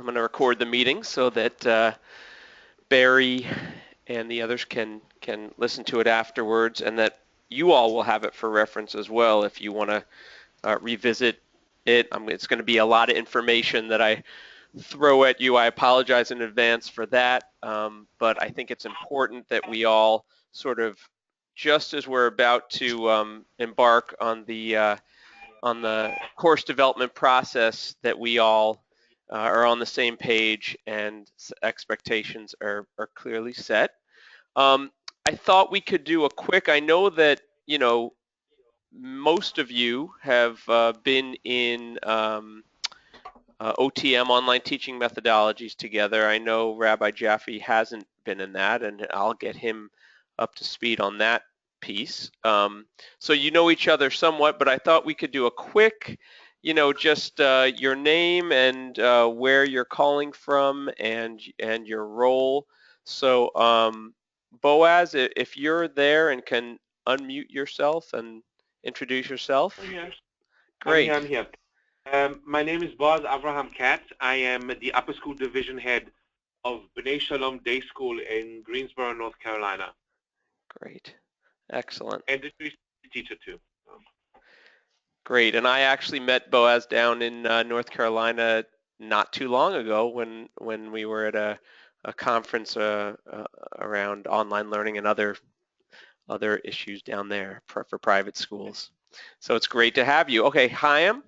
going to record the meeting so that Barry and the others can listen to it afterwards, and that you all will have it for reference as well if you want to revisit it. It's going to be a lot of information that I throw at you. I apologize in advance for that, but I think it's important that we all sort of, just as we're about to embark on the course development process, that we all are on the same page and expectations are clearly set. I thought we could do a quick, I know that, most of you have been in OTM, online teaching methodologies, together. I know Rabbi Jaffe hasn't been in that, and I'll get him up to speed on that piece. So you know each other somewhat, but I thought we could do a quick, just your name and where you're calling from and your role. So Boaz, if you're there and can unmute yourself and introduce yourself. Yes. Great. I'm here. My name is Boaz Avraham Katz. I am the Upper School Division Head of B'nai Shalom Day School in Greensboro, North Carolina. Great. Excellent. And the teacher too. Great. And I actually met Boaz down in North Carolina not too long ago when we were at a conference around online learning and other issues down there for private schools. So it's great to have you. Okay, Chaim.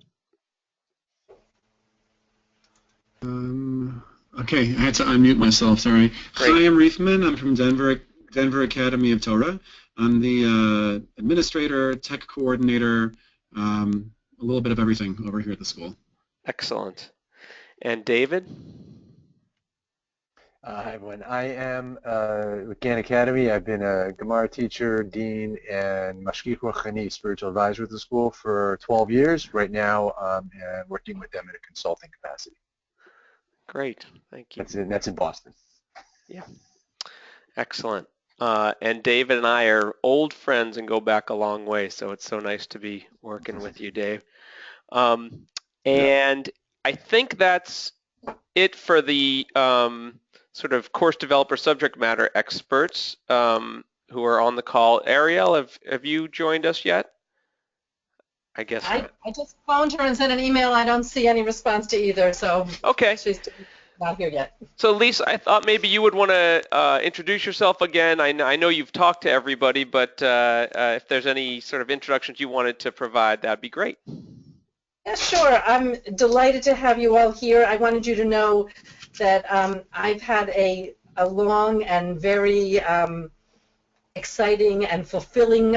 Okay, I had to unmute myself, sorry. Great. Chaim Reithman, I'm from Denver Academy of Torah. I'm the administrator, tech coordinator, a little bit of everything over here at the school. Excellent. And David? Hi, everyone. I am with Gann Academy. I've been a Gemara teacher, dean, and mashgiach ruchani, spiritual advisor at the school for 12 years. Right now, I'm working with them in a consulting capacity. Great. Thank you. That's in Boston. Yeah. Excellent. And David and I are old friends and go back a long way, so it's so nice to be working with you, Dave. And I think that's it for the sort of course developer subject matter experts who are on the call. Ariel, have you joined us yet? I guess I just phoned her and sent an email. I don't see any response to either, so okay. She's not here yet. So Lisa, I thought maybe you would want to introduce yourself again. I know you've talked to everybody, but if there's any sort of introductions you wanted to provide, that'd be great. Yeah, sure. I'm delighted to have you all here. I wanted you to know that I've had a long and very exciting and fulfilling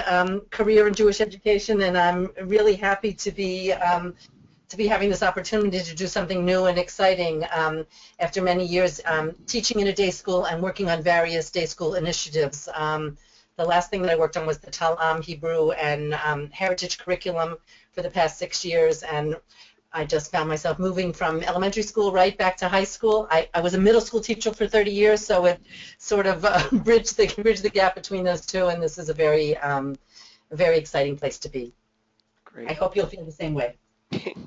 career in Jewish education, and I'm really happy to be having this opportunity to do something new and exciting after many years teaching in a day school and working on various day school initiatives. The last thing that I worked on was the Tal Hebrew and Heritage curriculum for the past 6 years, and I just found myself moving from elementary school right back to high school. I was a middle school teacher for 30 years, so it sort of bridged the gap between those two, and this is a very exciting place to be. Great. I hope you'll feel the same way.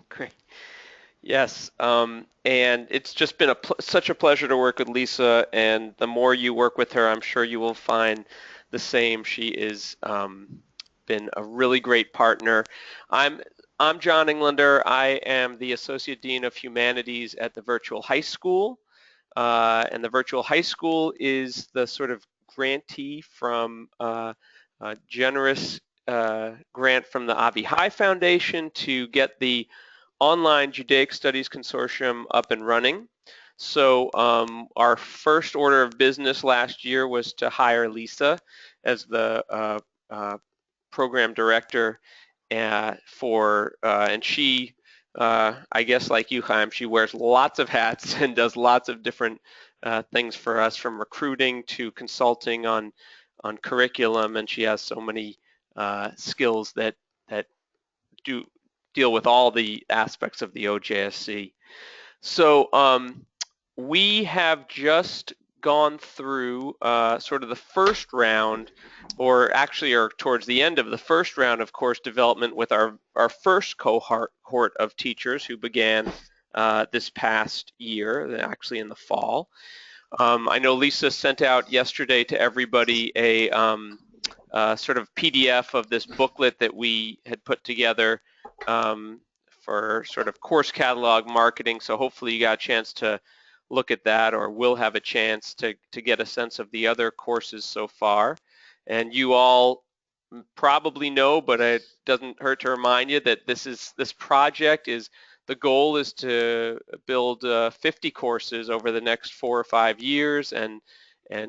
Great. Yes, and it's just been such a pleasure to work with Lisa, and the more you work with her, I'm sure you will find the same. She is been a really great partner. I'm John Englander. I am the Associate Dean of Humanities at the Virtual High School, and the Virtual High School is the sort of grantee from a generous grant from the Avi-Hai Foundation to get the online Judaic Studies Consortium up and running. So our first order of business last year was to hire Lisa as the program director and she, I guess like you, Chaim, she wears lots of hats and does lots of different things for us, from recruiting to consulting on curriculum, and she has so many skills that do deal with all the aspects of the OJSC. So we have just gone through sort of the first round, or actually are towards the end of the first round of course development with our first cohort of teachers who began this past year, actually in the fall. I know Lisa sent out yesterday to everybody a sort of PDF of this booklet that we had put together for sort of course catalog marketing. So hopefully you got a chance to look at that, or will have a chance to get a sense of the other courses so far. And you all probably know, but it doesn't hurt to remind you that this project is, the goal is to build 50 courses over the next 4 or 5 years, and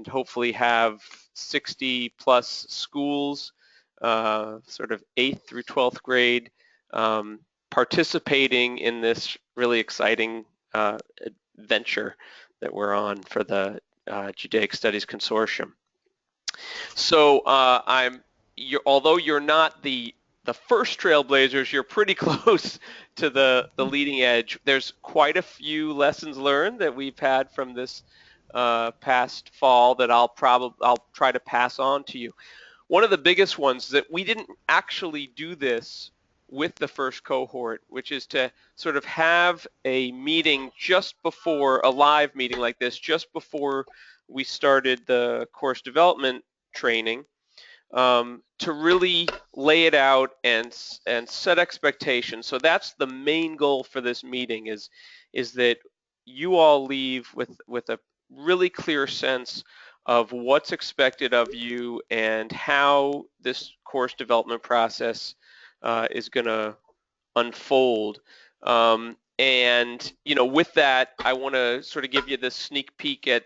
hopefully have 60 plus schools, sort of 8th through 12th grade, participating in this really exciting venture that we're on for the Judaic Studies Consortium. So although you're not the first trailblazers, you're pretty close to the leading edge. There's quite a few lessons learned that we've had from this past fall that I'll try to pass on to you. One of the biggest ones is that we didn't actually do this with the first cohort, which is to sort of have a meeting just before, a live meeting like this, just before we started the course development training, to really lay it out and set expectations. So that's the main goal for this meeting, is that you all leave with a really clear sense of what's expected of you and how this course development process is going to unfold. And with that, I want to sort of give you this sneak peek at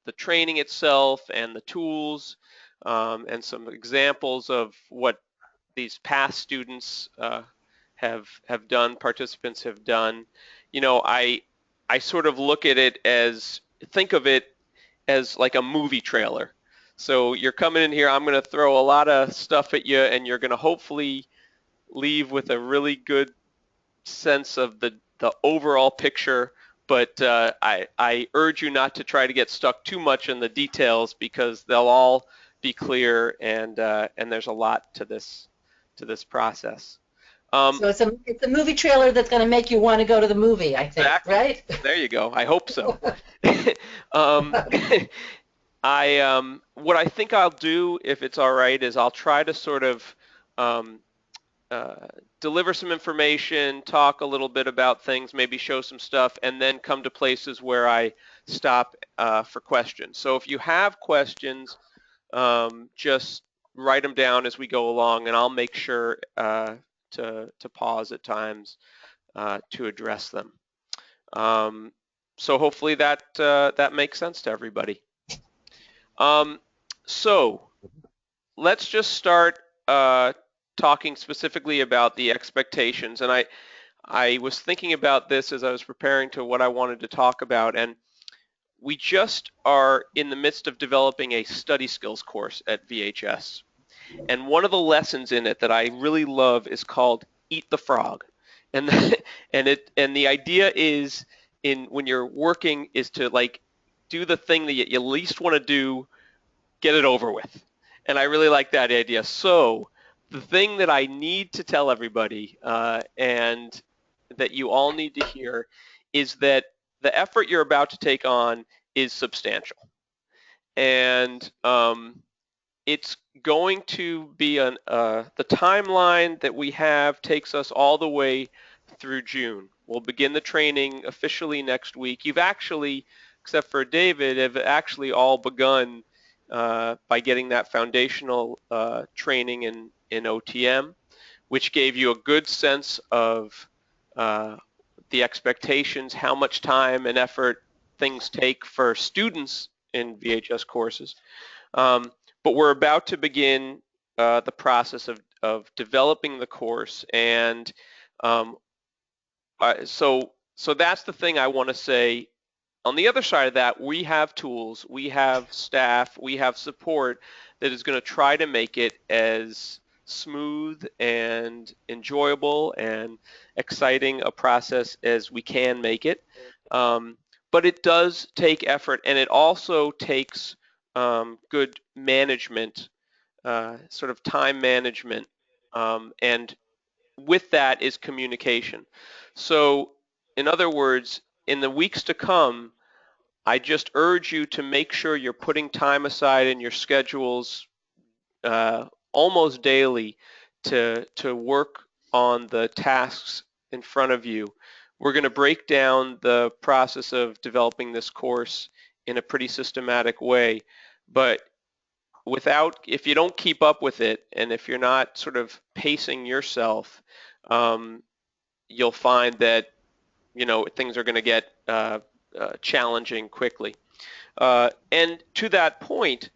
the training itself and the tools, and some examples of what these past students have done, participants have done. I sort of look at it as, think of it as like a movie trailer. So you're coming in here, I'm going to throw a lot of stuff at you, and you're going to hopefully leave with a really good sense of the overall picture. But I urge you not to try to get stuck too much in the details, because they'll all be clear, and there's a lot to this process. So it's a movie trailer that's going to make you want to go to the movie, I think, exactly. Right? There you go. I hope so. What I think I'll do, if it's all right, is I'll try to sort of deliver some information, talk a little bit about things, maybe show some stuff, and then come to places where I stop for questions. So if you have questions, just write them down as we go along, and I'll make sure to pause at times to address them. So hopefully that makes sense to everybody. So let's just start talking specifically about the expectations. And I was thinking about this as I was preparing to what I wanted to talk about, and we just are in the midst of developing a study skills course at VHS. And one of the lessons in it that I really love is called Eat the Frog. And the idea is, when you're working, is to like do the thing that you least want to do, get it over with. And I really like that idea. So the thing that I need to tell everybody, and that you all need to hear, is that the effort you're about to take on is substantial. And it's going to be the timeline that we have takes us all the way through June. We'll begin the training officially next week. You've actually, except for David, have actually all begun by getting that foundational training in OTM, which gave you a good sense of the expectations, how much time and effort things take for students in VHS courses. But we're about to begin the process of developing the course, and so that's the thing I want to say. On the other side of that, we have tools, we have staff, we have support that is going to try to make it as smooth and enjoyable and exciting a process as we can make it. But it does take effort, and it also takes good management, sort of time management, and with that is communication. So in other words, in the weeks to come, I just urge you to make sure you're putting time aside in your schedules almost daily to work on the tasks in front of you. We're going to break down the process of developing this course in a pretty systematic way, but if you don't keep up with it, and if you're not sort of pacing yourself, you'll find that things are going to get challenging quickly. And to that point,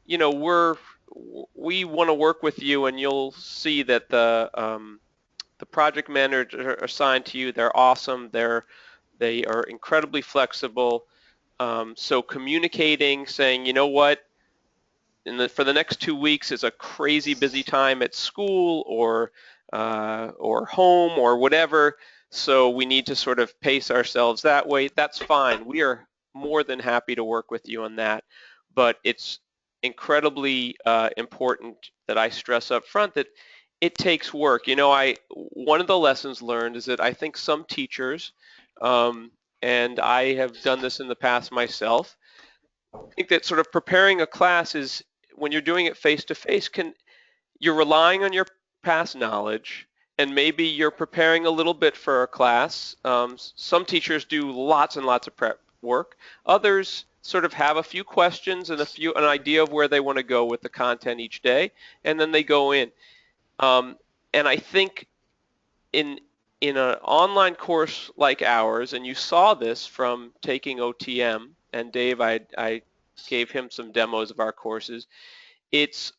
we want to work with you, and you'll see that the project manager assigned to you, they're awesome. They are incredibly flexible. So communicating, saying, you know what, for the next 2 weeks is a crazy busy time at school or home or whatever, so we need to sort of pace ourselves that way. That's fine. We are more than happy to work with you on that, but it's incredibly important that I stress up front that it takes work. One of the lessons learned is that I think some teachers, and I have done this in the past myself, think that sort of preparing a class is, when you're doing it face to face, you're relying on your past knowledge, and maybe you're preparing a little bit for a class. Some teachers do lots and lots of prep work. Others sort of have a few questions and an idea of where they want to go with the content each day, and then they go in. And I think in an online course like ours, and you saw this from taking OTM, and Dave, I gave him some demos of our courses, it's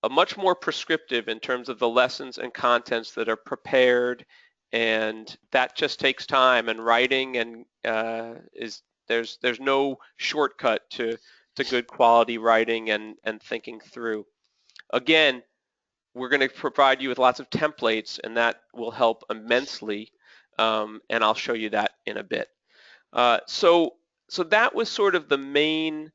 a much more prescriptive in terms of the lessons and contents that are prepared, and that just takes time, and writing and there's no shortcut to good quality writing and thinking through. Again, we're going to provide you with lots of templates, and that will help immensely, and I'll show you that in a bit. So that was sort of the main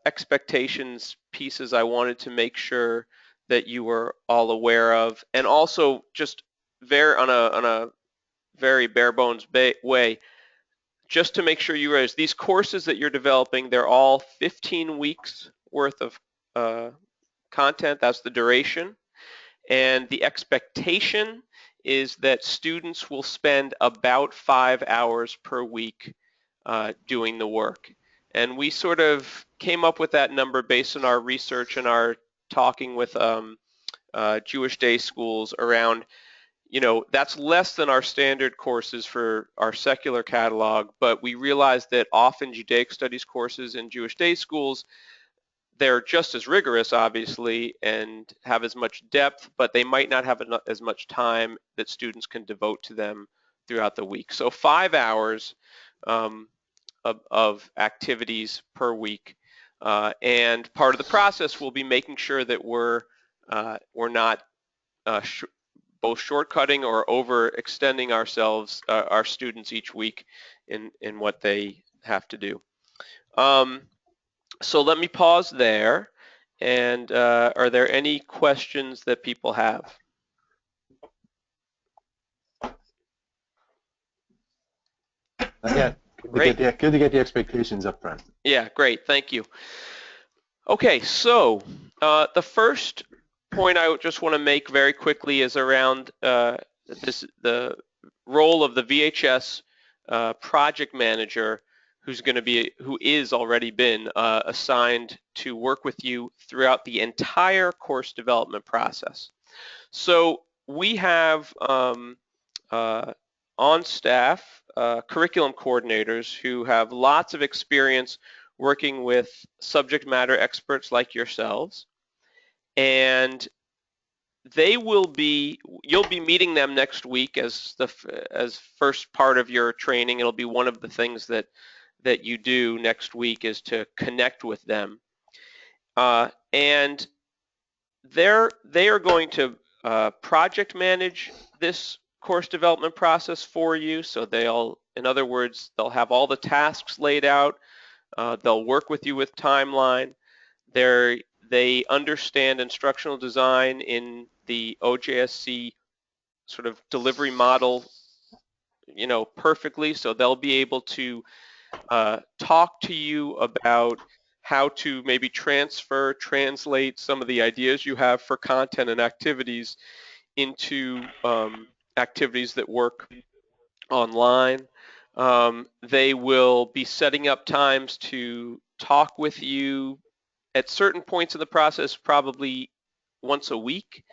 expectations pieces I wanted to make sure that you were all aware of, and also just on a very bare bones way, just to make sure you realize these courses that you're developing, they're all 15 weeks worth of content. That's the duration. And the expectation is that students will spend about 5 hours per week doing the work. And we sort of came up with that number based on our research and our talking with Jewish day schools around, that's less than our standard courses for our secular catalog, but we realized that often Judaic studies courses in Jewish day schools, they're just as rigorous, obviously, and have as much depth, but they might not have as much time that students can devote to them throughout the week. So 5 hours of activities per week, and part of the process will be making sure that we're not both shortcutting or overextending ourselves, our students each week in what they have to do. So let me pause there, and are there any questions that people have? Yeah, good to get the expectations up front. Yeah, great, thank you. Okay, so the first point I just want to make very quickly is around the role of the VHS project manager, who is already been assigned to work with you throughout the entire course development process. So we have on staff curriculum coordinators who have lots of experience working with subject matter experts like yourselves, and you'll be meeting them next week as first part of your training. It'll be one of the things that you do next week is to connect with them, and they are going to project manage this course development process for you. So in other words, they'll have all the tasks laid out. They'll work with you with timeline. They understand instructional design in the OJSC sort of delivery model perfectly, so they'll be able to talk to you about how to maybe translate some of the ideas you have for content and activities into activities that work online. They will be setting up times to talk with you at certain points in the process, probably once a week,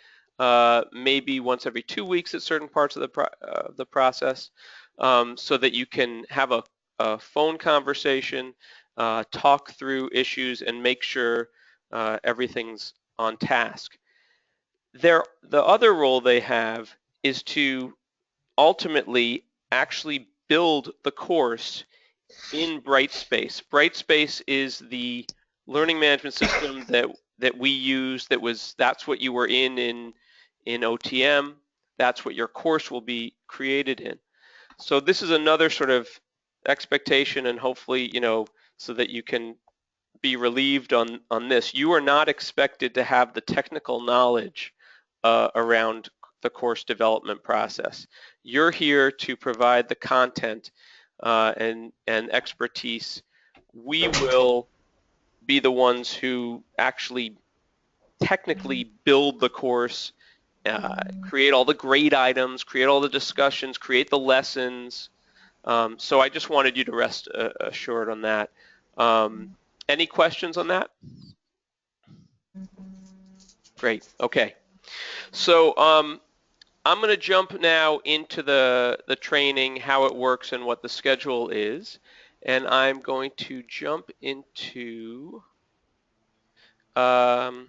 maybe once every 2 weeks at certain parts of the process, so that you can have a phone conversation, talk through issues, and make sure everything's on task. The other role they have is to ultimately actually build the course in Brightspace. Brightspace is the learning management system that we use. That's what you were in OTM. That's what your course will be created in. So this is another sort of expectation, and hopefully, so that you can be relieved on this. You are not expected to have the technical knowledge around the course development process. You're here to provide the content and expertise. We will be the ones who actually technically build the course, create all the grade items, create all the discussions, create the lessons. So I just wanted you to rest assured on that. Any questions on that? Great. Okay. So I'm going to jump now into the training, how it works, and what the schedule is. And I'm going to jump into, okay,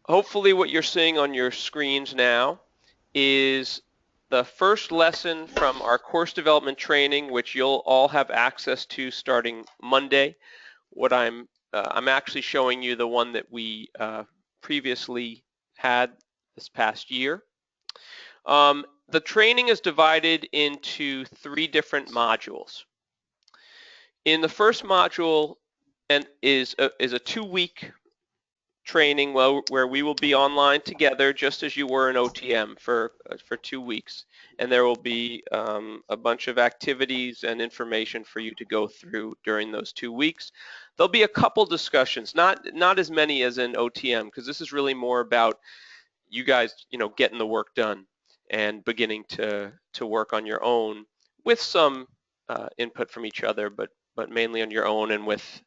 hopefully what you're seeing on your screens now is the first lesson from our course development training, which you'll all have access to starting Monday. What I'm actually showing you the one that we previously had this past year. The training is divided into 3 different modules. In the first module is a 2-week training where we will be online together just as you were in OTM for 2 weeks, and there will be a bunch of activities and information for you to go through during those 2 weeks. There'll be a couple discussions, not as many as in OTM, because this is really more about you guys getting the work done and beginning to work on your own with some input from each other, but mainly on your own and with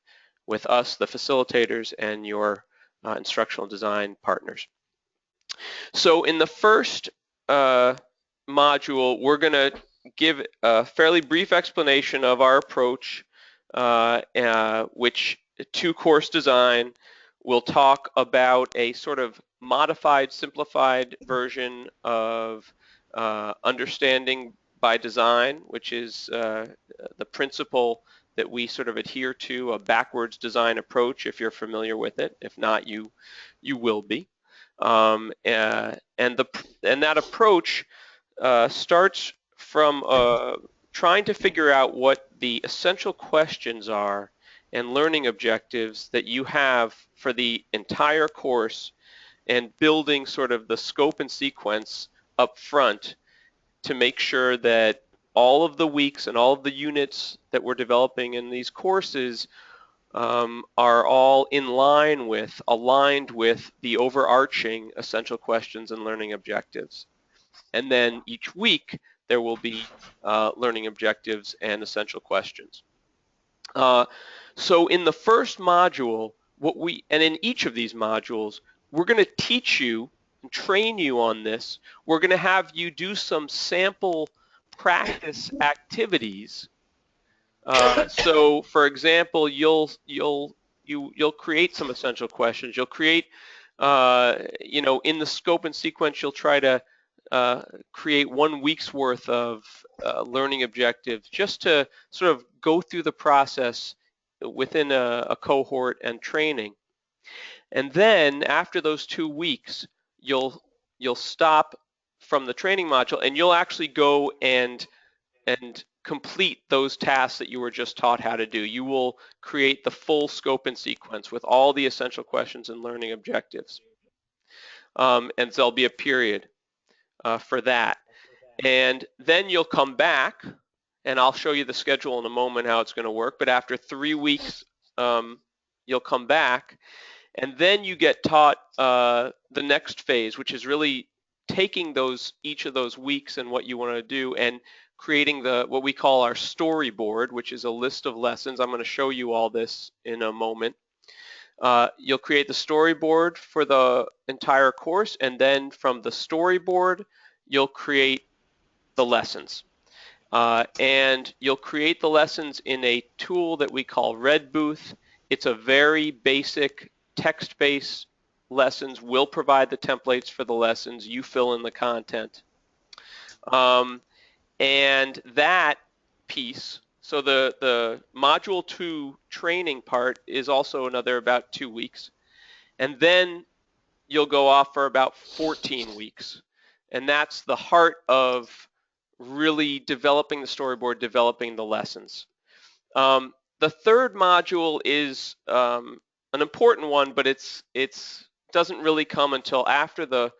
us, the facilitators, and your instructional design partners. So in the first module, we're going to give a fairly brief explanation of our approach, which to course design. We'll talk about a sort of modified, simplified version of understanding by design, which is the principle that we sort of adhere to, a backwards design approach, if you're familiar with it. If not, you will be. And that approach starts from trying to figure out what the essential questions are and learning objectives that you have for the entire course, and building sort of the scope and sequence up front to make sure that all of the weeks and all of the units that we're developing in these courses are all in line with, aligned with the overarching essential questions and learning objectives. And then each week there will be learning objectives and essential questions. So in the first module, and in each of these modules, we're going to teach you and train you on this. We're going to have you do some sample practice activities. So, for example, you'll create some essential questions. You'll create, in the scope and sequence, you'll try to create 1 week's worth of learning objectives, just to sort of go through the process within a cohort and training. And then after those 2 weeks, you'll stop from the training module, and you'll actually go and complete those tasks that you were just taught how to do. You will create the full scope and sequence with all the essential questions and learning objectives. And so there'll be a period for that. And then you'll come back, and I'll show you the schedule in a moment how it's going to work. But after 3 weeks, you'll come back, and then you get taught the next phase, which is really taking each of those weeks and what you want to do and creating what we call our storyboard, which is a list of lessons. I'm going to show you all this in a moment. You'll create the storyboard for the entire course, and then from the storyboard, you'll create the lessons. And you'll create the lessons in a tool that we call Redbooth. It's a very basic text-based lessons. We'll provide the templates for the lessons. You fill in the content. And that piece, so the Module 2 training part is also another about 2 weeks. And then you'll go off for about 14 weeks. And that's the heart of really developing the storyboard, developing the lessons. The third module is an important one, but it doesn't really come until after the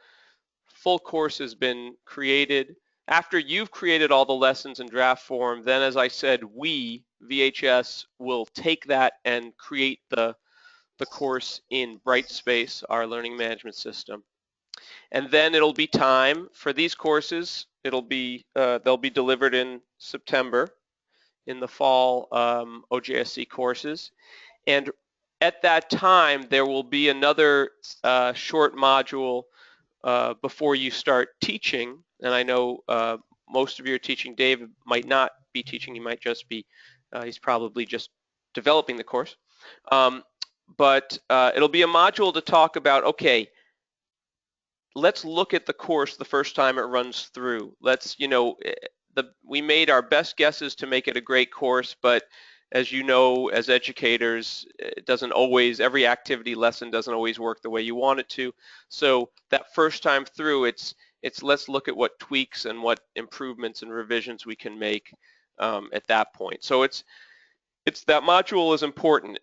full course has been created. After you've created all the lessons in draft form, then as I said, we, VHS, will take that and create the course in Brightspace, our learning management system. And then it'll be time for these courses. They'll be delivered in September in the fall OJSC courses. And at that time, there will be another short module before you start teaching. And I know most of you are teaching. Dave might not be teaching. He might just be, he's probably just developing the course. But it'll be a module to talk about, okay, let's look at the course the first time it runs through. Let's, we made our best guesses to make it a great course, but as you know, as educators, it doesn't always, every activity lesson doesn't always work the way you want it to. So that first time through, it's let's look at what tweaks and what improvements and revisions we can make at that point. So it's that module is important.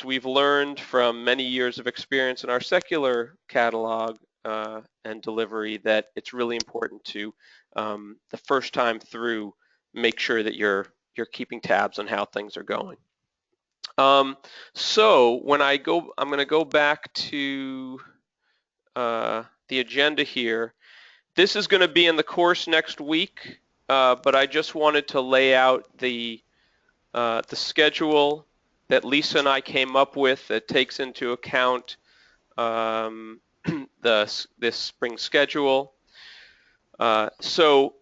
We've learned from many years of experience in our secular catalog and delivery that it's really important to the first time through make sure that you're keeping tabs on how things are going. So when I'm going to go back to the agenda here. This is going to be in the course next week, but I just wanted to lay out the schedule that Lisa and I came up with that takes into account this spring schedule. So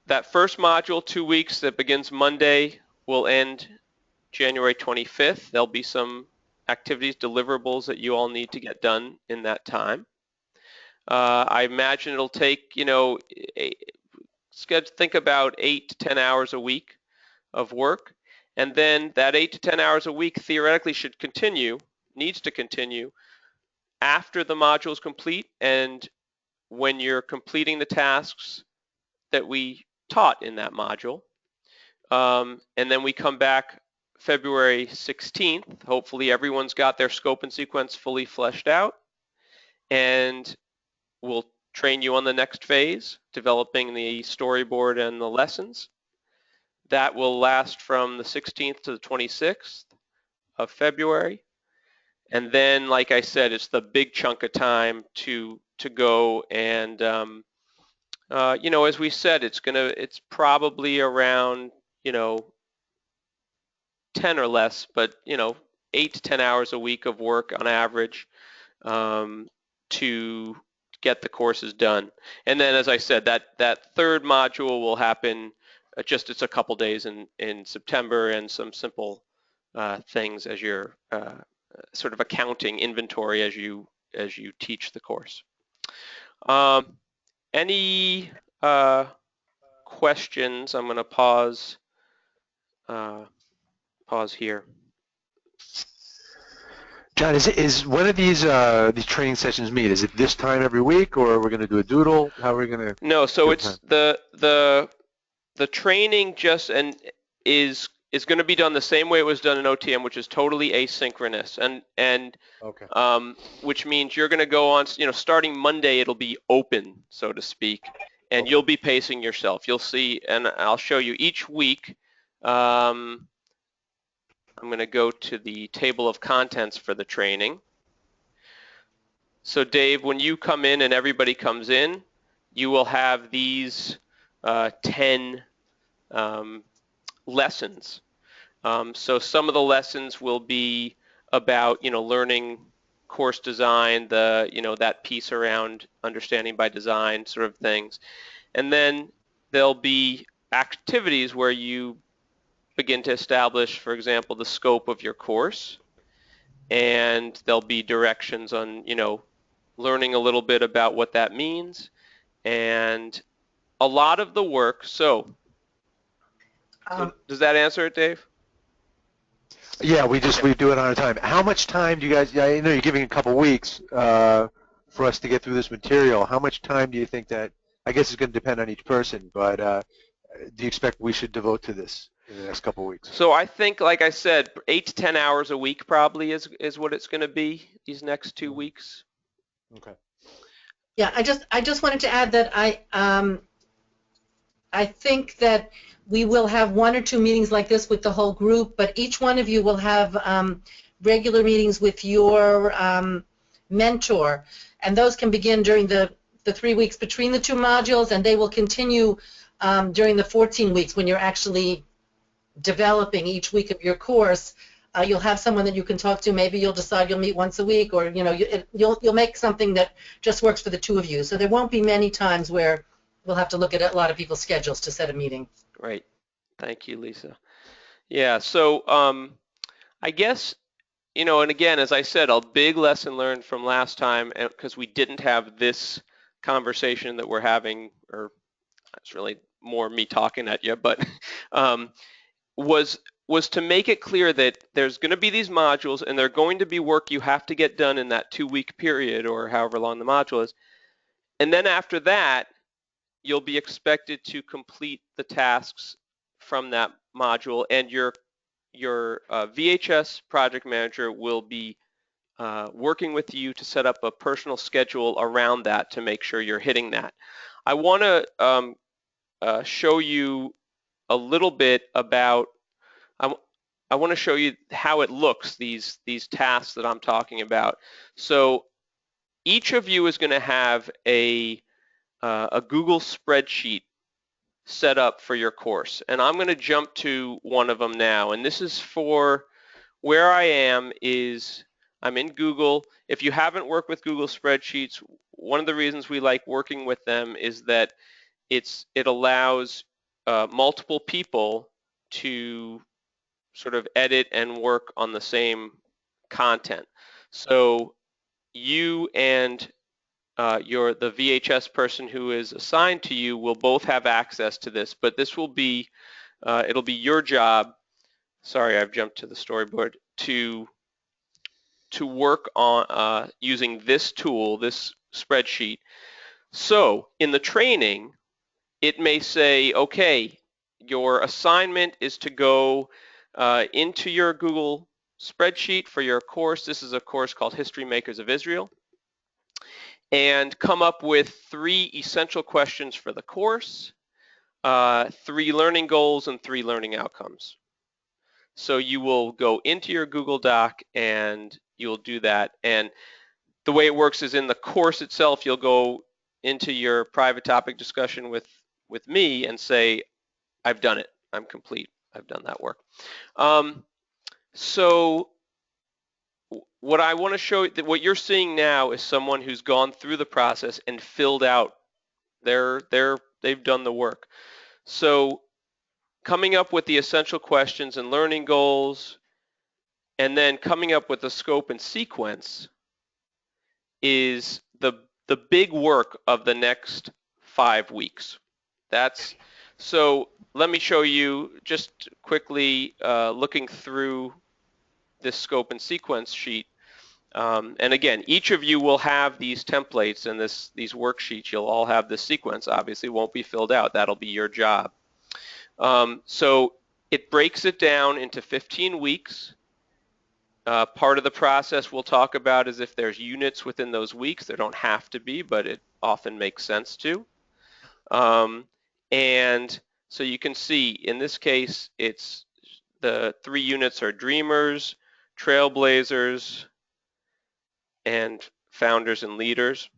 that first module, 2 weeks, that begins Monday, will end January 25th. There'll be some activities, deliverables that you all need to get done in that time. I imagine it'll take, think about 8 to 10 hours a week of work. And then that 8 to 10 hours a week theoretically needs to continue after the module is complete and when you're completing the tasks that we taught in that module. And then we come back February 16th. Hopefully everyone's got their scope and sequence fully fleshed out. And we'll train you on the next phase, developing the storyboard and the lessons. That will last from the 16th to the 26th of February. And then, like I said, it's the big chunk of time to go and, as we said, it's probably around, 10 or less, but, 8 to 10 hours a week of work on average to get the courses done. And then, as I said, that third module will happen it's a couple days in September and some simple things as you're sort of accounting inventory as you teach the course. Any questions? I'm going to pause here. John, is one of these training sessions meet? Is it this time every week, or we're going to do a doodle? How are we going to? No, so it's the training is going to be done the same way it was done in OTM, which is totally asynchronous, and okay. which means you're going to go on, starting Monday, it'll be open, so to speak, and Okay. you'll be pacing yourself. You'll see, and I'll show you each week. I'm going to go to the table of contents for the training. So Dave, when you come in and everybody comes in, you will have these 10 lessons. So some of the lessons will be about, learning course design, that piece around understanding by design sort of things. And then there'll be activities where you begin to establish, for example, the scope of your course. And there'll be directions on, learning a little bit about what that means. And a lot of the work, so does that answer it, Dave? Yeah, we do it on our time. How much time do you guys? Yeah, I know you're giving a couple weeks for us to get through this material. How much time do you think that? I guess it's going to depend on each person, but do you expect we should devote to this in the next couple weeks? So I think, like I said, 8 to 10 hours a week probably is what it's going to be these next 2 weeks. Okay. Yeah, I just wanted to add that I think that we will have 1 or 2 meetings like this with the whole group, but each one of you will have regular meetings with your mentor, and those can begin during the 3 weeks between the 2 modules, and they will continue during the 14 weeks when you're actually developing each week of your course. You'll have someone that you can talk to. Maybe you'll decide you'll meet once a week, or you'll make something that just works for the 2 of you. So there won't be many times where we'll have to look at a lot of people's schedules to set a meeting. Right. Thank you, Lisa. Yeah, so I guess, and again, as I said, a big lesson learned from last time, because we didn't have this conversation that we're having, or it's really more me talking at you, but was to make it clear that there's going to be these modules, and they're going to be work you have to get done in that 2-week period, or however long the module is. And then after that, you'll be expected to complete the tasks from that module, and your VHS project manager will be working with you to set up a personal schedule around that to make sure you're hitting that. I want to show you a little bit about, I want to show you how it looks, these tasks that I'm talking about. So each of you is going to have a Google spreadsheet set up for your course. And I'm going to jump to one of them now. And this is for where I am is I'm in Google. If you haven't worked with Google spreadsheets, one of the reasons we like working with them is that it allows multiple people to sort of edit and work on the same content. So you and the VHS person who is assigned to you will both have access to this, but this will be, it'll be your job, sorry, I've jumped to the storyboard, to work on using this tool, this spreadsheet. So in the training, it may say, okay, your assignment is to go into your Google spreadsheet for your course. This is a course called History Makers of Israel, and come up with 3 essential questions for the course, 3 learning goals, and 3 learning outcomes. So you will go into your Google Doc and you'll do that. And the way it works is in the course itself, you'll go into your private topic discussion with me and say, I've done it, I'm complete, I've done that work. So what I want to show you, what you're seeing now is someone who's gone through the process and filled out they've done the work. So coming up with the essential questions and learning goals, and then coming up with the scope and sequence is the big work of the next 5 weeks. So let me show you just quickly looking through this scope and sequence sheet. And again, each of you will have these templates and these worksheets. You'll all have this sequence. Obviously, won't be filled out. That'll be your job. So it breaks it down into 15 weeks. Part of the process we'll talk about is if there's units within those weeks. There don't have to be, but it often makes sense to. And so you can see in this case, it's the 3 units are dreamers, trailblazers, and founders and leaders.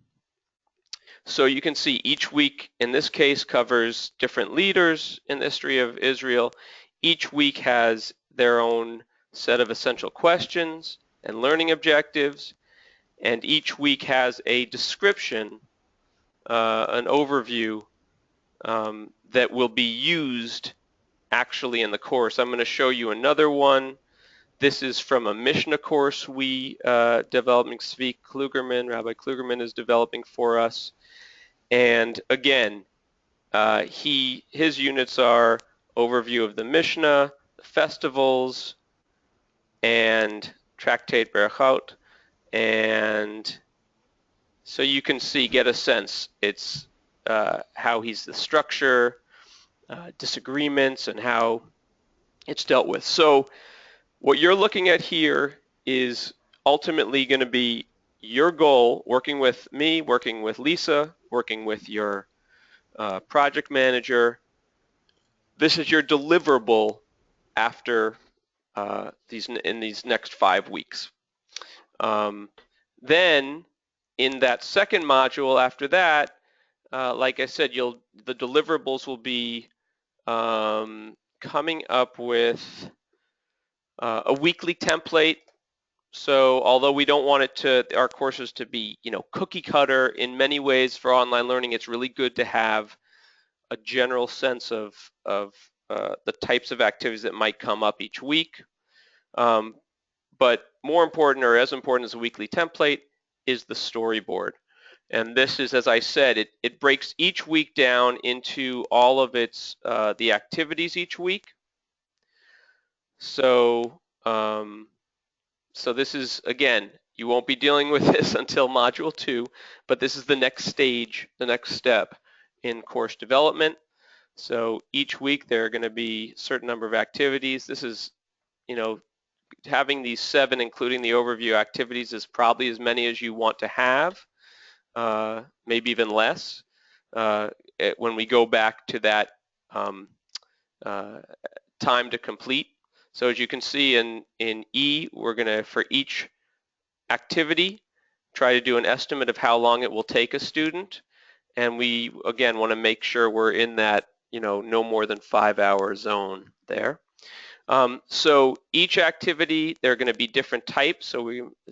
So you can see each week in this case covers different leaders in the history of Israel. Each week has their own set of essential questions and learning objectives, and each week has a description, an overview that will be used actually in the course. I'm going to show you another one. This is from a Mishnah course we developing. Zvi Klugerman, Rabbi Klugerman is developing for us. And again, his units are overview of the Mishnah, the festivals, and Tractate Berachot. And so you can see, get a sense, it's how he's the structure, disagreements, and how it's dealt with. So what you're looking at here is ultimately going to be your goal, working with me, working with Lisa, working with your project manager. This is your deliverable after in these next 5 weeks. Then in that second module after that, like I said, the deliverables will be coming up with a weekly template. So although we don't want our courses to be, cookie cutter in many ways for online learning, it's really good to have a general sense of the types of activities that might come up each week. But more important, or as important as a weekly template, is the storyboard. And this is, as I said, it breaks each week down into all of the activities each week. So, so this is, again, you won't be dealing with this until Module 2, but this is the next stage, the next step in course development. So each week there are going to be a certain number of activities. This is, having these 7, including the overview activities, is probably as many as you want to have, maybe even less, when we go back to that time to complete. So as you can see in E, we're going to, for each activity, try to do an estimate of how long it will take a student. And we, again, want to make sure we're in that, no more than 5-hour zone there. So each activity, there are going to be different types.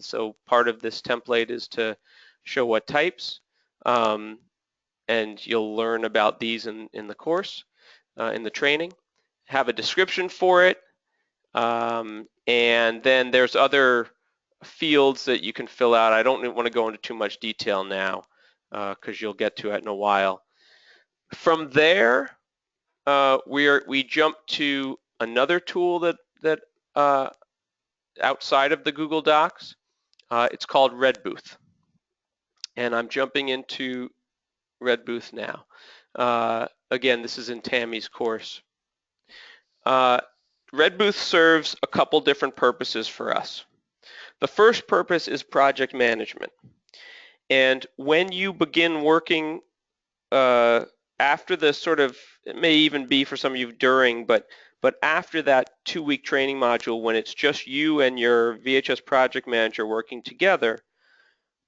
So part of this template is to show what types, and you'll learn about these in the course, in the training. Have a description for it, and then there's other fields that you can fill out. I don't want to go into too much detail now, because you'll get to it in a while. From there, we jump to another tool that outside of the Google Docs. It's called Redbooth, and I'm jumping into Redbooth now. Again, this is in Tammy's course. Redbooth serves a couple different purposes for us. The first purpose is project management, and when you begin working after the it may even be for some of you during, but after that 2-week training module, when it's just you and your VHS project manager working together,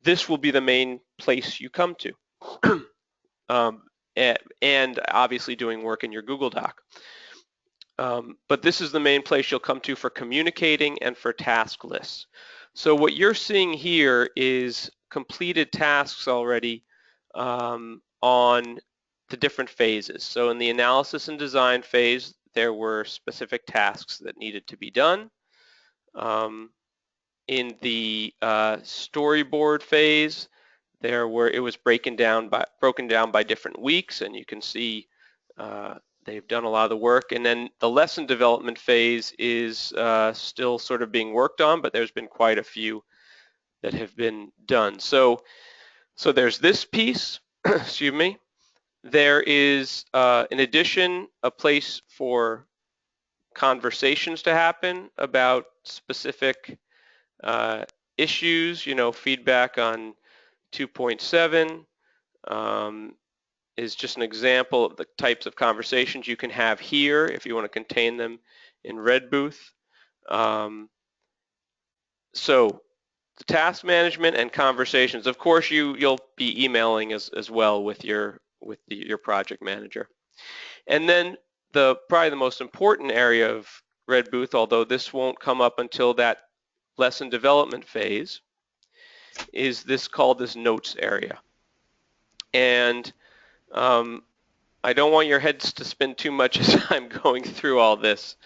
this will be the main place you come to. And obviously doing work in your Google Doc. But this is the main place you'll come to for communicating and for task lists. So what you're seeing here is completed tasks already on the different phases. So in the analysis and design phase, there were specific tasks that needed to be done. In the storyboard phase, it was broken down by different weeks, and you can see they've done a lot of the work. And then the lesson development phase is still sort of being worked on, but there's been quite a few that have been done. So there's this piece, excuse me. There is, in addition, a place for conversations to happen about specific issues, feedback on 2.7, is just an example of the types of conversations you can have here if you want to contain them in Redbooth. So the task management and conversations. Of course, you'll be emailing as well with your project manager. And then probably the most important area of Redbooth, although this won't come up until that lesson development phase, is this notes area. And I don't want your heads to spin too much as I'm going through all this,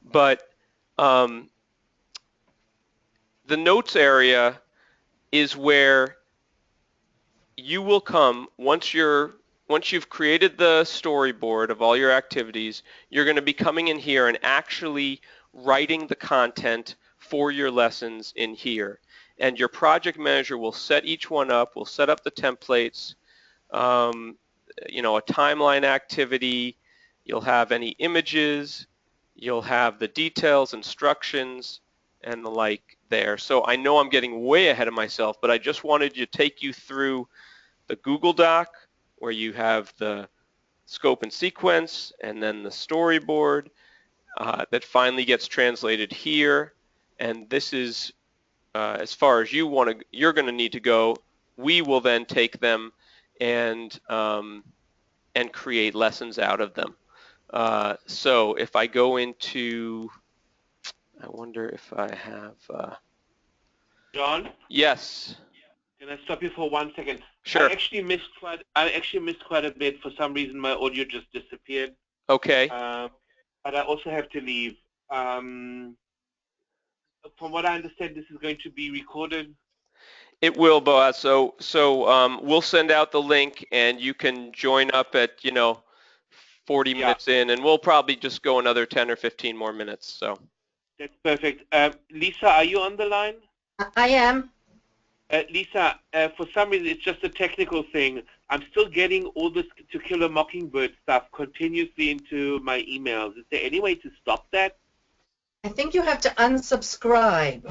but the notes area is where you will come once you've created the storyboard of all your activities. You're going to be coming in here and actually writing the content for your lessons in here. And your project manager will set each one up, will set up the templates, a timeline activity, you'll have any images, you'll have the details, instructions, and the like there. So I know I'm getting way ahead of myself, but I just wanted to take you through the Google Doc where you have the scope and sequence and then the storyboard that finally gets translated here. And this is as far as you're going to need to go. We will then take them and create lessons out of them. So if I go into, I wonder if I have. John? Yes. Can I stop you for 1 second? Sure. I actually missed quite a bit. For some reason, my audio just disappeared. Okay. But I also have to leave. From what I understand, this is going to be recorded. It will, Boaz. So we'll send out the link, and you can join up at 40 minutes in, and we'll probably just go another 10 or 15 more minutes. So. That's perfect. Lisa, are you on the line? I am. Lisa, for some reason, it's just a technical thing. I'm still getting all this To Kill a Mockingbird stuff continuously into my emails. Is there any way to stop that? I think you have to unsubscribe.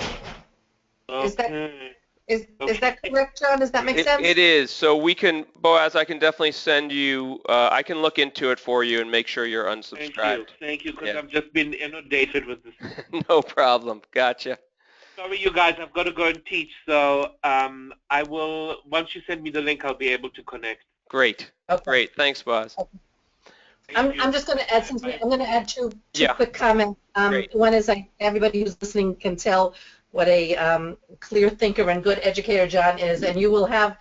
Okay. Is that correct, John? Does that make sense? It is. So we can, Boaz, I can definitely send you, I can look into it for you and make sure you're unsubscribed. Thank you, because I've just been inundated with this. No problem. Gotcha. Sorry, you guys, I've got to go and teach. So I will, once you send me the link, I'll be able to connect. Great. Okay. Great. Thanks, Boaz. Okay. I'm just going to add I'm going to add two quick comments. One is everybody who's listening can tell what a clear thinker and good educator John is, and you will have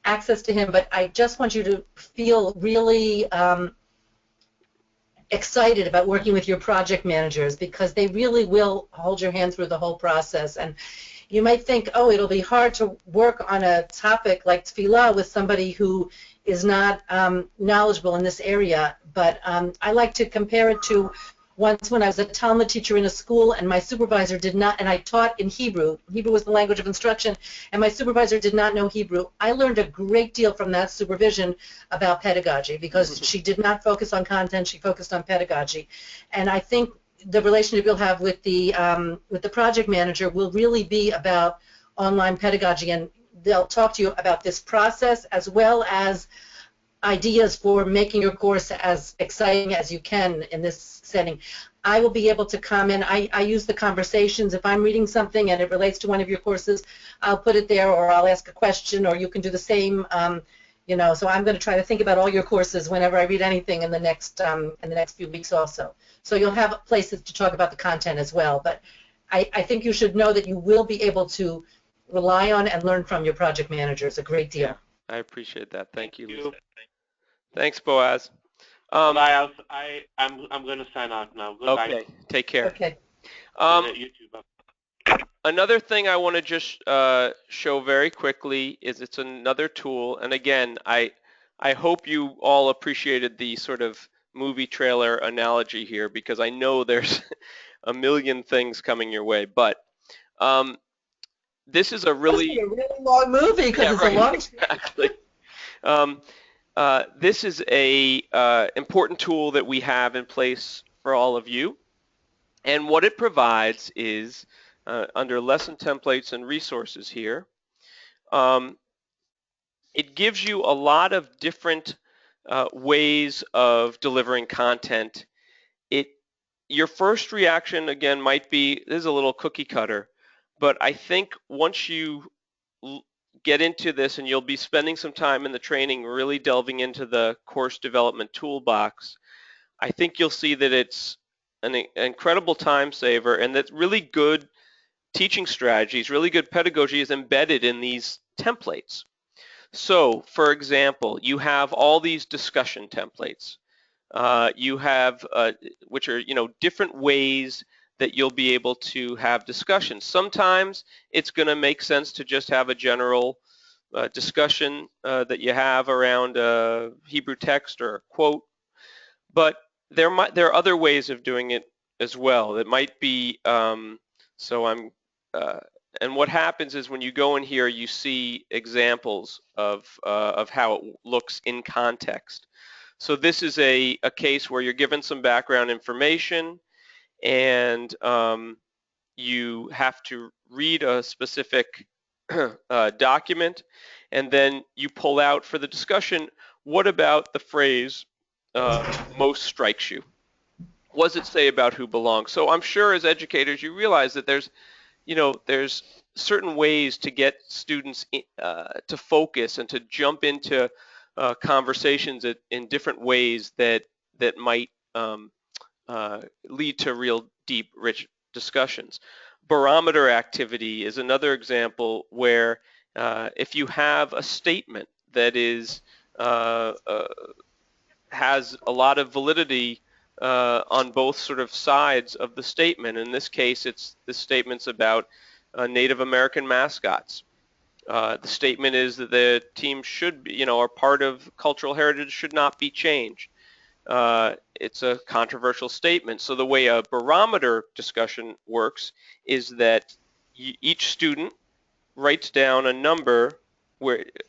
access to him. But I just want you to feel really excited about working with your project managers, because they really will hold your hand through the whole process. And you might think, oh, it'll be hard to work on a topic like tefillah with somebody who is not knowledgeable in this area, but I like to compare it to once when I was a Talmud teacher in a school, and my supervisor did not, and I taught in Hebrew. Hebrew was the language of instruction, and my supervisor did not know Hebrew. I learned a great deal from that supervision about pedagogy, because she did not focus on content, she focused on pedagogy. And I think the relationship you'll have with the project manager will really be about online pedagogy, and they'll talk to you about this process as well as ideas for making your course as exciting as you can in this setting. I will be able to come in. I use the conversations. If I'm reading something and it relates to one of your courses, I'll put it there, or I'll ask a question, or you can do the same. So I'm going to try to think about all your courses whenever I read anything in the next few weeks also. So you'll have places to talk about the content as well. But I think you should know that you will be able to rely on and learn from your project managers a great deal. Yeah, I appreciate that. Thank you, Lisa. Thanks, Boaz. Bye. I'm going to sign out now. Goodbye. Okay. Take care. Okay. You too. Another thing I want to just show very quickly is it's another tool, and again, I hope you all appreciated the sort of movie trailer analogy here, because I know there's a million things coming your way, but this is a really long movie, because it's a long. Exactly. This is a important tool that we have in place for all of you, and what it provides is under lesson templates and resources here, it gives you a lot of different ways of delivering content, your first reaction, again, might be, this is a little cookie cutter, but I think once you get into this, and you'll be spending some time in the training really delving into the course development toolbox, I think you'll see that it's an incredible time saver, and that really good teaching strategies, really good pedagogy is embedded in these templates. So, for example, you have all these discussion templates. You have, which are, different ways that you'll be able to have discussions. Sometimes it's going to make sense to just have a general discussion that you have around Hebrew text or a quote, but there are other ways of doing it as well. It might be, and what happens is when you go in here, you see examples of how it looks in context. So this is a case where you're given some background information, and you have to read a specific document, and then you pull out for the discussion, what about the phrase most strikes you? What does it say about who belongs? So I'm sure as educators you realize that there's certain ways to get students to focus and to jump into conversations in different ways that might lead to real deep, rich discussions. Barometer activity is another example where if you have a statement that is has a lot of validity on both sort of sides of the statement. In this case, the statement's about Native American mascots. The statement is that the team should be, are part of cultural heritage, should not be changed. It's a controversial statement. So the way a barometer discussion works is that each student writes down a number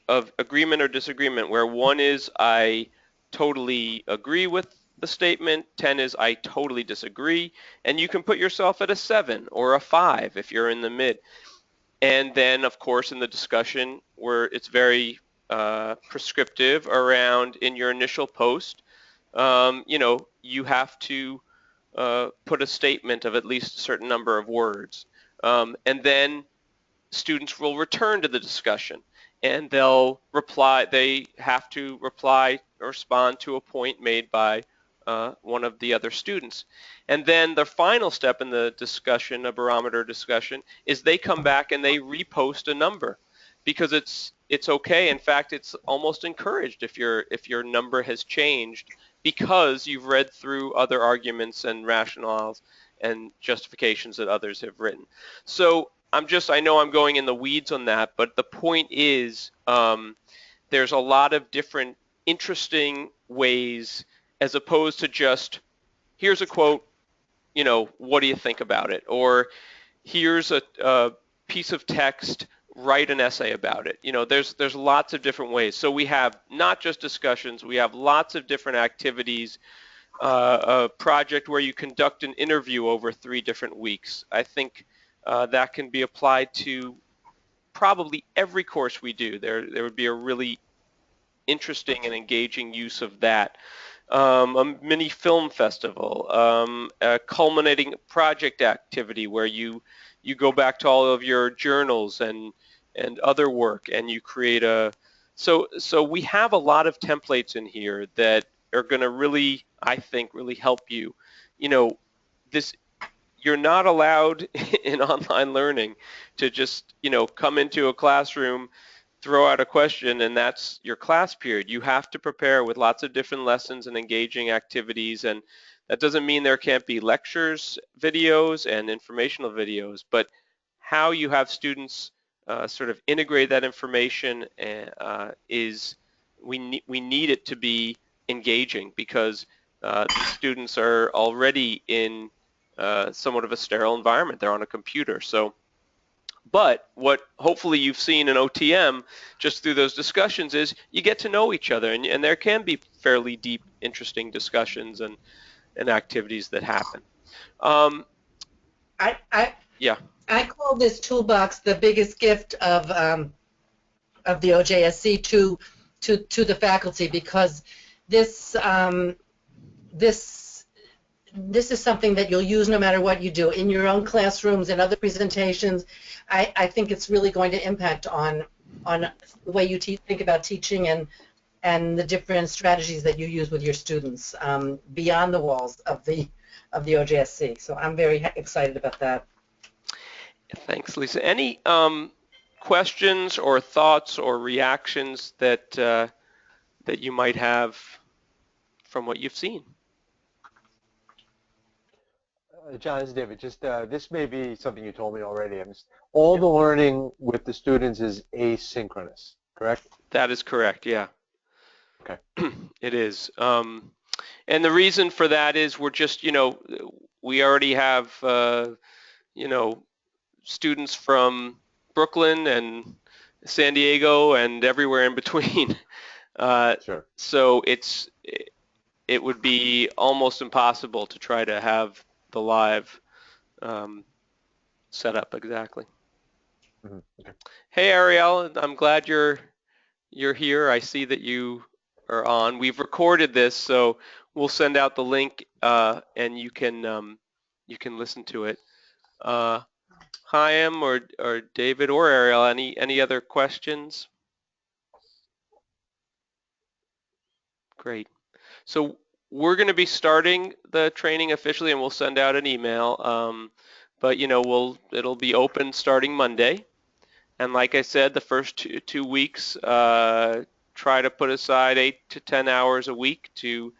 of agreement or disagreement, where 1 is I totally agree with the statement, 10 is I totally disagree, and you can put yourself at a 7 or a 5 if you're in the mid. And then, of course, in the discussion where it's very prescriptive around in your initial post, you have to put a statement of at least a certain number of words. And then students will return to the discussion, and they'll reply. They have to reply or respond to a point made by one of the other students. And then the final step in the discussion, a barometer discussion, is they come back and they repost a number, because it's okay. In fact, it's almost encouraged if your number has changed, because you've read through other arguments and rationales and justifications that others have written. So I know I'm going in the weeds on that, but the point is there's a lot of different interesting ways, as opposed to just, here's a quote, what do you think about it? Or here's a piece of text, write an essay about it. There's lots of different ways. So we have not just discussions, we have lots of different activities. A project where you conduct an interview over 3 different weeks. I think that can be applied to probably every course we do. There would be a really interesting and engaging use of that. A mini film festival, a culminating project activity where you go back to all of your journals and other work, and you create so we have a lot of templates in here that are going to really, I think, really help you. You're not allowed in online learning to just, come into a classroom, throw out a question, and that's your class period. You have to prepare with lots of different lessons and engaging activities, and that doesn't mean there can't be lectures, videos, and informational videos, but how you have students sort of integrate that information is, we need it to be engaging, because these students are already in somewhat of a sterile environment. They're on a computer. So, but what hopefully you've seen in OTM just through those discussions is you get to know each other, and there can be fairly deep, interesting discussions and activities that happen. Yeah. I call this toolbox the biggest gift of the OJSC to the faculty, because this this is something that you'll use no matter what you do in your own classrooms and other presentations. I think it's really going to impact on the way you think about teaching and the different strategies that you use with your students beyond the walls of the OJSC. So I'm very excited about that. Thanks, Lisa. Any questions or thoughts or reactions that that you might have from what you've seen? John, this is David. Just this may be something you told me already. All the learning with the students is asynchronous, correct? That is correct. Yeah. Okay. It is. And the reason for that is we're just, we already have, students from Brooklyn and San Diego and everywhere in between. Sure. So it would be almost impossible to try to have the live set up exactly. Mm-hmm. Okay. Hey Ariel, I'm glad you're here. I see that you are on. We've recorded this, so we'll send out the link and you can listen to it. Chaim or David or Ariel, any other questions? Great. So we're going to be starting the training officially, and we'll send out an email. But it'll be open starting Monday. And like I said, the first two weeks, try to put aside 8 to 10 hours a week to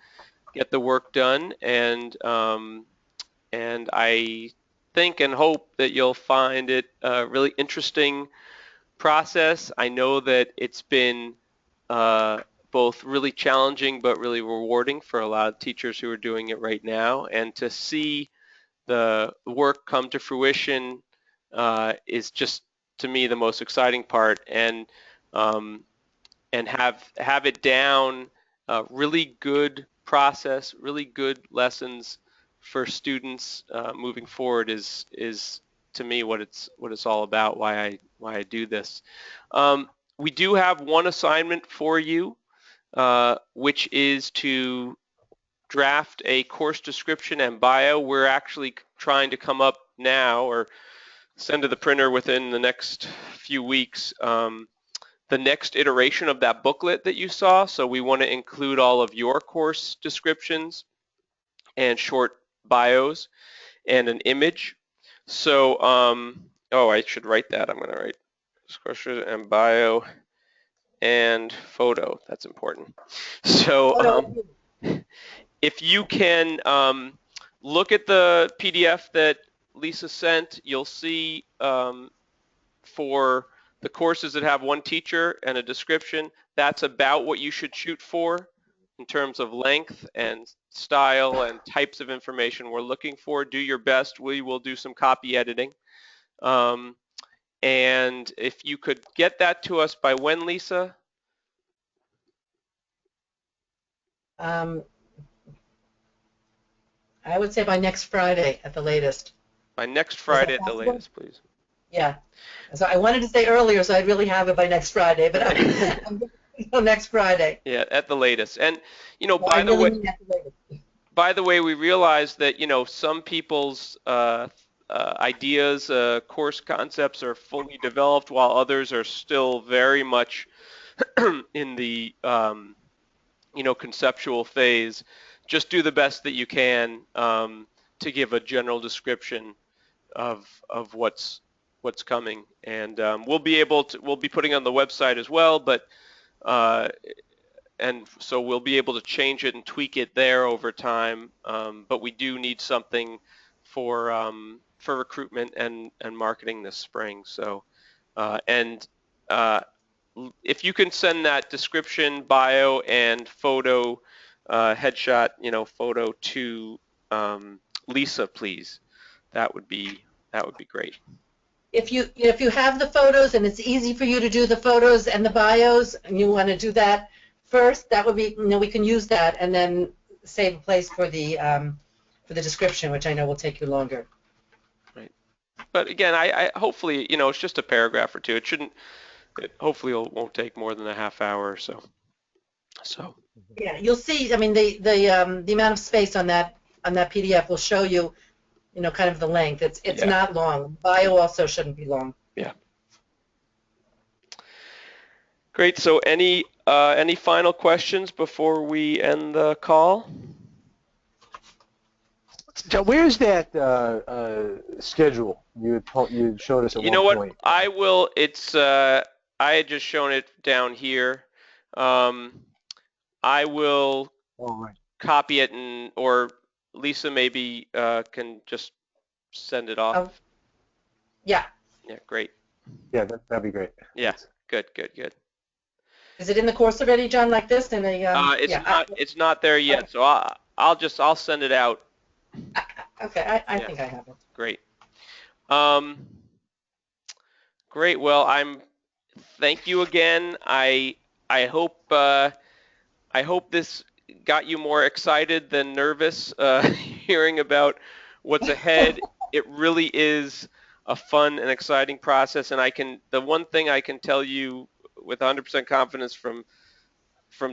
get the work done. And I think and hope that you'll find it a really interesting process. I know that it's been both really challenging but really rewarding for a lot of teachers who are doing it right now. And to see the work come to fruition is just, to me, the most exciting part. And have it down, really good process, really good lessons for students moving forward is to me what it's all about. Why I do this. We do have one assignment for you, which is to draft a course description and bio. We're actually trying to come up now, or send to the printer within the next few weeks, the next iteration of that booklet that you saw. So we want to include all of your course descriptions and short bios and an image. So, I should write that. I'm going to write description and bio and photo. That's important. So if you can look at the PDF that Lisa sent, you'll see for the courses that have one teacher and a description, that's about what you should shoot for in terms of length and style and types of information we're looking for. Do your best. We will do some copy editing. And if you could get that to us by when, Lisa? I would say by next Friday at the latest. By next Friday at the latest, please. Yeah. So I wanted to say earlier, so I'd really have it by next Friday, but I'm next Friday. Yeah, at the latest. And by the way, we realize that some people's ideas, course concepts are fully developed, while others are still very much in the conceptual phase. Just do the best that you can to give a general description of what's coming, and we'll be putting on the website as well, but and so we'll be able to change it and tweak it there over time. But we do need something for recruitment and marketing this spring. So if you can send that description, bio, and photo, headshot, photo to Lisa, please, that would be great. If you have the photos and it's easy for you to do the photos and the bios, and you want to do that first, that would be, we can use that and then save a place for the description, which I know will take you longer. Right. But again, I hopefully, it's just a paragraph or two. It hopefully won't take more than a half hour or so. So Yeah, you'll see. I mean, the amount of space on that PDF will show you, kind of the length. It's Yeah. not long. Bio also shouldn't be long. Yeah. Great. So any final questions before we end the call? John, where's that schedule you showed us at You one know what? point? I will. It's I had just shown it down here. I will Oh, right. copy it, or Lisa maybe can just send it off. Oh, yeah. Yeah, great. Yeah, that'd be great. Yeah, Thanks. good. Is it in the course already, John, like this? In a It's not there yet, okay. so I'll send it out. Okay, I Yeah. think I have it. Great. Great. Well, thank you again. I hope this got you more excited than nervous hearing about what's ahead. It really is a fun and exciting process, and the one thing I can tell you with 100% confidence from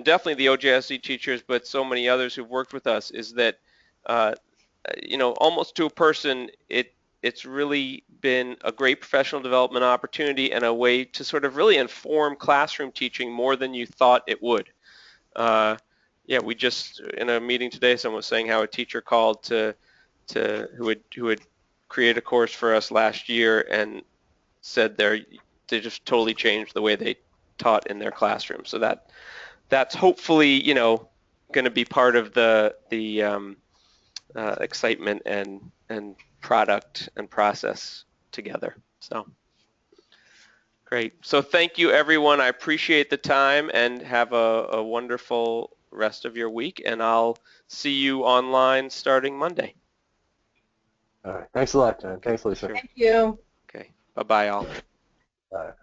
definitely the OJSC teachers, but so many others who've worked with us, is that almost to a person, it's really been a great professional development opportunity and a way to sort of really inform classroom teaching more than you thought it would. Yeah, we just in a meeting today, someone was saying how a teacher called who had created a course for us last year and said they just totally changed the way they taught in their classroom. So that's hopefully going to be part of the excitement and product and process together. So great. So thank you, everyone. I appreciate the time, and have a wonderful rest of your week, and I'll see you online starting Monday. All right. Thanks a lot, John. Thanks, Lisa. Sure. Thank you. Okay. Bye-bye, all. Bye.